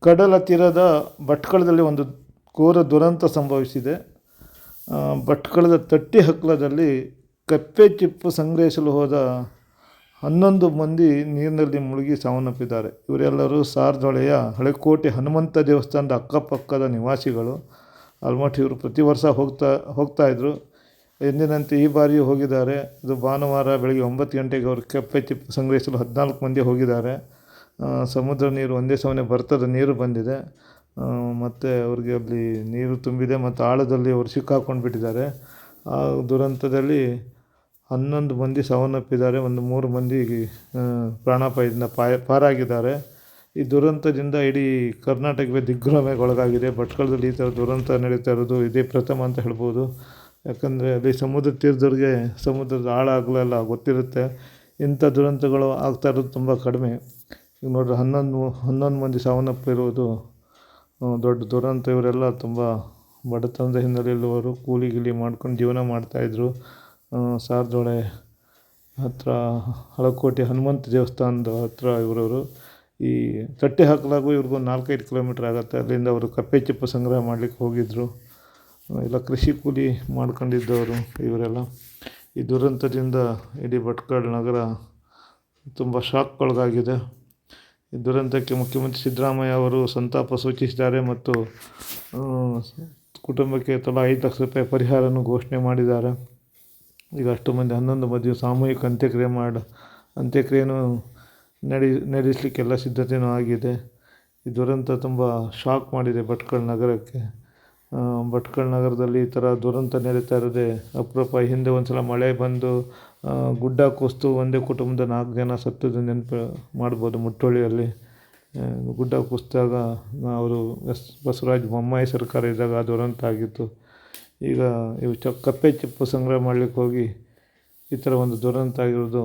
ಕಡಲ ತೀರದ ಭಟ್ಕಳದಲ್ಲಿ ಒಂದು ಘೋರ ದುರಂತ ಸಂಭವಿಸಿದೆ. ಭಟ್ಕಳದ ತಟ್ಟಿ ಹಕ್ಕಲದಲ್ಲಿ ಕಪ್ಪೆ ಚಿಪ್ಪು ಸಂಗ್ರಹಿಸಲು ಹೋದ 11 ಮಂದಿ ನೀರಿನಲ್ಲಿ ಮುಳುಗಿ ಸಾವನ್ನಪ್ಪಿದ್ದಾರೆ. ಇವರೆಲ್ಲರೂ ಸಾರ್ದೊಳೆಯ ಹಳೆಕೋಟೆ ಹನುಮಂತ ದೇವಸ್ಥಾನದ ಅಕ್ಕಪಕ್ಕದ ನಿವಾಸಿಗಳು. ಆಲ್ಮೋಸ್ಟ್ ಇವರು ಪ್ರತಿ ವರ್ಷ ಹೋಗ್ತಾಯಿದ್ರು. ಎಂದಿನಂತೆ ಈ ಬಾರಿಯೂ ಹೋಗಿದ್ದಾರೆ. ಇದು ಭಾನುವಾರ ಬೆಳಗ್ಗೆ 9 ಗಂಟೆಗೆ ಅವರು ಕಪ್ಪೆ ಚಿಪ್ಪು ಸಂಗ್ರಹಿಸಲು 14 ಮಂದಿ ಹೋಗಿದ್ದಾರೆ. ಸಮುದ್ರ ನೀರು ಒಂದೇ ಸಮನೆ ಭತ್ತದ ನೀರು ಬಂದಿದೆ ಮತ್ತು ಅವ್ರಿಗೆ ಅಲ್ಲಿ ನೀರು ತುಂಬಿದೆ ಮತ್ತು ಆಳದಲ್ಲಿ ಅವರು ಸಿಕ್ಕಾಕೊಂಡು ಬಿಟ್ಟಿದ್ದಾರೆ. ಆ ದುರಂತದಲ್ಲಿ 11 ಮಂದಿ ಸಾವನ್ನಪ್ಪಿದ್ದಾರೆ. ಒಂದು 3 ಮಂದಿ ಪ್ರಾಣಾಪಾಯದಿಂದ ಪಾರಾಗಿದ್ದಾರೆ. ಈ ದುರಂತದಿಂದ ಇಡೀ ಕರ್ನಾಟಕವೇ ದಿಗ್ಭ್ರಮೆಗೊಳಗಾಗಿದೆ. ಭಟ್ಕಳದಲ್ಲಿ ಈ ಥರ ದುರಂತ ನಡೀತಾ ಇರೋದು ಇದೇ ಪ್ರಥಮ ಅಂತ ಹೇಳ್ಬೋದು. ಯಾಕಂದರೆ ಅಲ್ಲಿ ಸಮುದ್ರ ತೀರದವ್ರಿಗೆ ಸಮುದ್ರದ ಆಳ ಅಗಲ ಗೊತ್ತಿರುತ್ತೆ. ಇಂಥ ದುರಂತಗಳು ಆಗ್ತಾ ಇರೋದು ತುಂಬ ಕಡಿಮೆ. ಈಗ ನೋಡಿರಿ 11 ಮಂದಿ ಸಾವನ್ನಪ್ಪಿರುವುದು ದೊಡ್ಡ ದುರಂತ. ಇವರೆಲ್ಲ ತುಂಬ ಬಡತನದ ಹಿನ್ನೆಲೆಯಲ್ಲಿವರು ಕೂಲಿ ಗೀಲಿ ಮಾಡ್ಕೊಂಡು ಜೀವನ ಮಾಡ್ತಾಯಿದ್ರು. ಸಾರ್ದೊಳೆ ಹತ್ತಿರ ಹಳಕೋಟೆ ಹನುಮಂತ ದೇವಸ್ಥಾನದ ಹತ್ತಿರ ಇವರವರು. ಈ ತಟ್ಟೆ ಹಾಕಲಾಗೂ ಇವ್ರಿಗೂ 4-5 ಕಿಲೋಮೀಟ್ರ್ ಆಗುತ್ತೆ. ಅಲ್ಲಿಂದ ಅವರು ಕಪ್ಪೆ ಚಿಪ್ಪು ಸಂಗ್ರಹ ಮಾಡಲಿಕ್ಕೆ ಹೋಗಿದ್ದರು. ಎಲ್ಲ ಕೃಷಿ ಕೂಲಿ ಮಾಡ್ಕೊಂಡಿದ್ದವರು ಇವರೆಲ್ಲ. ಈ ದುರಂತದಿಂದ ಇಡೀ ಭಟ್ಕಳ ನಗರ ತುಂಬ ಶಾಕ್ಗೊಳಗಾಗಿದೆ. ಈ ದುರಂತಕ್ಕೆ ಮುಖ್ಯಮಂತ್ರಿ ಸಿದ್ದರಾಮಯ್ಯ ಅವರು ಸಂತಾಪ ಸೂಚಿಸಿದ್ದಾರೆ ಮತ್ತು ಕುಟುಂಬಕ್ಕೆ ತಲಾ 5 ಲಕ್ಷ ರೂಪಾಯಿ ಪರಿಹಾರವನ್ನು ಘೋಷಣೆ ಮಾಡಿದ್ದಾರೆ. ಈಗ ಅಷ್ಟು ಮಂದಿ 11 ಮಂದಿ ಸಾಮೂಹಿಕ ಅಂತ್ಯಕ್ರಿಯೆಯನ್ನು ನಡೆಸಲಿಕ್ಕೆಲ್ಲ ಸಿದ್ಧತೆಯೂ ಆಗಿದೆ. ಈ ದುರಂತ ತುಂಬ ಶಾಕ್ ಮಾಡಿದೆ ಭಟ್ಕಳ ನಗರಕ್ಕೆ. ಭಟ್ಕಳ ನಗರದಲ್ಲಿ ಈ ಥರ ದುರಂತ ನಡೀತಾ ಇರೋದೇ ಅಪರೂಪ. ಹಿಂದೆ ಒಂದು ಸಲ ಮಳೆ ಬಂದು ಗುಡ್ಡ ಕುಸಿದು ಒಂದೇ ಕುಟುಂಬದ 4 ಜನ ಸತ್ತದ್ದು ನೆನಪು ಮಾಡ್ಬೋದು. ಮುಟ್ಟೋಳಿಯಲ್ಲಿ ಗುಡ್ಡ ಕುಸಿದಾಗ ಅವರು ಬಸವರಾಜ ಬೊಮ್ಮಾಯಿ ಸರ್ಕಾರ ಇದ್ದಾಗ ಆ ದುರಂತ ಆಗಿತ್ತು. ಈಗ ಇವು ಕಪ್ಪೆ ಚಿಪ್ಪು ಸಂಗ್ರಹ ಮಾಡಲಿಕ್ಕೆ ಹೋಗಿ ಈ ಥರ ಒಂದು ದುರಂತ ಆಗಿರೋದು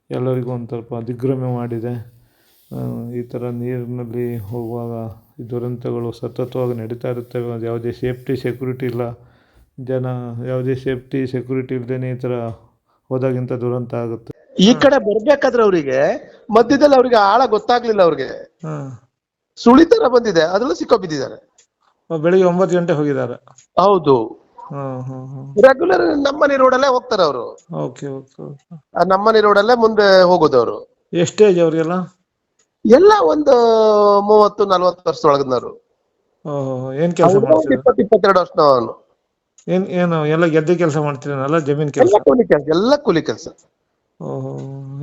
ಎಲ್ಲರಿಗೂ ಒಂದು ಸ್ವಲ್ಪ ದಿಗ್ಭ್ರಮೆ ಮಾಡಿದೆ. ಈ ಥರ ನೀರಿನಲ್ಲಿ ಹೋಗುವಾಗ ಈ ದುರಂತಗಳು ಸತತವಾಗಿ ನಡೀತಾ ಇರುತ್ತವೆ. ಯಾವುದೇ ಸೆಕ್ಯೂರಿಟಿ ಇಲ್ಲ. ಜನ ಯಾವುದೇ ಸೆಕ್ಯೂರಿಟಿ ಇಲ್ಲದೇ ಈ ಥರ ಹೋದಾಗಿಂತ ದುರಂತ ಆಗುತ್ತೆ. ಈ ಕಡೆ ಬರ್ಬೇಕಾದ್ರೆ ಅವರಿಗೆ ಮಧ್ಯದಲ್ಲಿ ಅವ್ರಿಗೆ ಆಳ ಗೊತ್ತಾಗ್ಲಿಲ್ಲ. ಅವ್ರಿಗೆ ಸುಳಿತರ ಬಂದಿದೆ, ಅದ್ರಲ್ಲೂ ಸಿಕ್ಕೋಬಿದ್ದಿದ್ದಾರೆ. ಬೆಳಿಗ್ಗೆ 9 ಗಂಟೆ ಹೋಗಿದ್ದಾರೆ. ಹೌದು, ರೆಗ್ಯುಲರ್ ನಮ್ಮನೆ ರೋಡಲ್ಲೇ ಹೋಗ್ತಾರೆ ಅವರು. ನಮ್ಮನೆ ರೋಡಲ್ಲೇ ಮುಂದೆ ಹೋಗೋದು ಅವರು. ಎಷ್ಟು ಏಜ್ ಅವ್ರಿಗೆಲ್ಲ? ಎಲ್ಲ ಒಂದು 30-40 ವರ್ಷದೊಳಗನವರು. ಏನ್ ಕೆಲಸ ಮಾಡ್ತೀರಾ? 20-22 ವರ್ಷದವನು. ಏನು ಎಲ್ಲ ಗೆದ್ದೆ ಕೆಲಸ ಮಾಡ್ತೀರಲ್ಲ? ಜಮೀನ್ ಕೆಲಸ? ಎಲ್ಲ ಕೂಲಿ ಕೆಲಸ.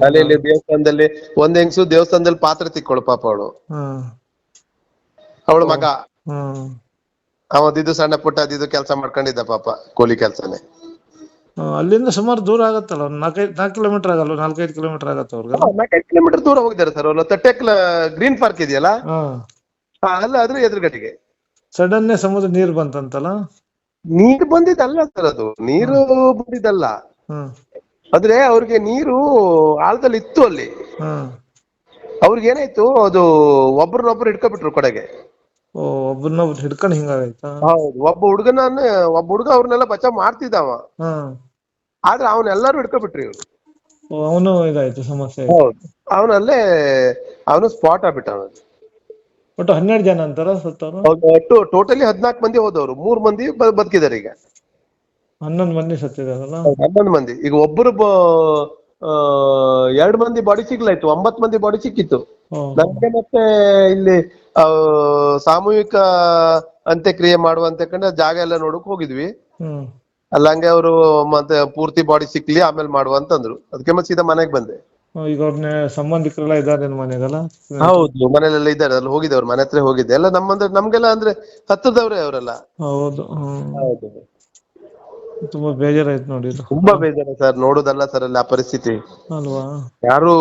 ಅಲ್ಲಿ ದೇವಸ್ಥಾನದಲ್ಲಿ ಒಂದ್ ಹೆಂಗ್ಸು ದೇವಸ್ಥಾನದಲ್ಲಿ ಪಾತ್ರೆ ತಿಕ್ಕೊಳು ಪಾಪ ಅವಳು ಮಗ. ಅವದಿದ್ದು ಸಣ್ಣ ಪುಟ್ಟ ಅದಿದ್ದು ಕೆಲಸ ಮಾಡ್ಕೊಂಡಿದ್ದ ಪಾಪ, ಕೂಲಿ ಕೆಲಸನೇ. ಅಲ್ಲಿಂದ ಸುಮಾರು ದೂರ ಆಗತ್ತಲ್ಲ, 4 ಕಿಲೋಮೀಟರ್ ಆಗಲ್ಲ? 4-5 ಕಿಲೋಮೀಟರ್ ಆಗತ್ತ ಅವ್ರಿಗೆ? 4-5 ಕಿಲೋಮೀಟರ್ ದೂರ ಹೋಗಿದ್ದಾರೆ ಸರ್ ಅವರು. ತಟ್ಟೆಕ್ಲ ಗ್ರೀನ್ ಪಾರ್ಕ್ ಇದೆಯಲ್ಲ, ಅಲ್ಲ ಅದ್ರ ಎದುರುಗಡೆಗೆ ಸಡನ್ನೇ ಸಮುದ್ರ ನೀರು ಬಂತಂತಲ್ಲ? ನೀರು ಬಂದಿದ್ದಲ್ಲ ಸರ್, ಅದು ನೀರು ಬಂದಿದ್ದಲ್ಲ. ಆದ್ರೆ ಅವ್ರಿಗೆ ನೀರು ಆಳದಲ್ಲಿ ಇತ್ತು ಅಲ್ಲಿ. ಅವ್ರಿಗೆ ಏನಾಯ್ತು, ಅದು ಒಬ್ರನ್ನೊಬ್ರು ಹಿಡ್ಕೊಬಿಟ್ರು ಕೊಡೆಗೆ. ಒಬ್ಬರನ್ನೊಬ್ರು ಹಿಡ್ಕೊಂಡು ಹಿಂಗಾಗೈತ? ಹೌದು. ಒಬ್ಬ ಹುಡುಗ ಅವ್ರನ್ನೆಲ್ಲ ಬಚಾವ್ ಮಾಡ್ತಿದ್ದವ, ಆದ್ರೆ ಅವನ್ನೆಲ್ಲಾರು ಹಿಡ್ಕೊಬಿಟ್ರಿ ಇವ್ರು. ಅವನು ಇದಾಯ್ತು ಸಮಸ್ಯೆ. ಅವನು ಸ್ಪಾಟ್ ಆಗ್ಬಿಟ್ಟ. ಒಟ್ಟು 12 ಜನ ಅಂತಾರ ಸತ್ತವರು? ಒಟ್ಟು ಟೋಟಲಿ 14 ಮಂದಿ ಹೋದವ್ರು, 3 ಮಂದಿ ಬದುಕಿದಾರೆ. ಈಗ 11 ಮಂದಿ ಸತ್ತಿದಾರಲ್ಲ? 11 ಮಂದಿ. ಈಗ ಒಬ್ಬರು 2 ಮಂದಿ ಬಾಡಿ ಸಿಗ್ಲಾಯ್ತು, 9 ಮಂದಿ ಬಾಡಿ ಸಿಕ್ಕಿತ್ತು ನಮ್ಗೆ. ಮತ್ತೆ ಇಲ್ಲಿ ಸಾಮೂಹಿಕ ಅಂತ್ಯಕ್ರಿಯೆ ಮಾಡುವಂತ ಜಾಗ ಎಲ್ಲ ನೋಡಕ್ ಹೋಗಿದ್ವಿ. ಅಲ್ಲಂಗೆ ಅವರು ಮತ್ತೆ ಪೂರ್ತಿ ಬಾಡಿ ಸಿಕ್ಲಿ ಆಮೇಲೆ ಮಾಡುವ ಅಂತಂದ್ರು. ಅದಕ್ಕೆ ಮತ್ತೆ ಸೀದಾ ಮನೆಗೆ ಬಂದೆ. ಈಗ ಅವ್ರನ್ನ ಸಂಬಂಧಿಕರೆಲ್ಲ ಇದ್ದಾರೆ ಮನೆಗೆಲ್ಲ? ಹೌದು, ಮನೇಲೆಲ್ಲ ಇದ್ದಾರೆ. ಅಲ್ಲಿ ಹೋಗಿದ್ದೇವ್ರು, ಮನೆ ಹತ್ರ ಹೋಗಿದ್ದೆ. ಎಲ್ಲ ನಮ್ಗೆಲ್ಲ ಅಂದ್ರೆ ಹತ್ತದವ್ರೆ ಅವರೆಲ್ಲ. ಹೌದು. ಹೌದು, ತುಂಬಾ ಬೇಜಾರಾಯ್ತು ನೋಡಿ. ತುಂಬಾ ಬೇಜಾರ ಸರ್, ನೋಡುದಲ್ಲ ಸರ್ ಅಲ್ಲಿ ಆ ಪರಿಸ್ಥಿತಿ ಅಲ್ವಾ? ಯಾರು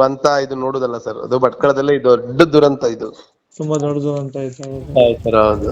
ಅಂತ ಇದು ನೋಡುದಲ್ಲ ಸರ್. ಅದು ಭಟ್ಕಳದಲ್ಲೇ ಇದು ದೊಡ್ಡ ದುರಂತ. ಇದು ತುಂಬಾ ದೊಡ್ಡ ದುರಂತ ಆಯ್ತು. ಹೌದು.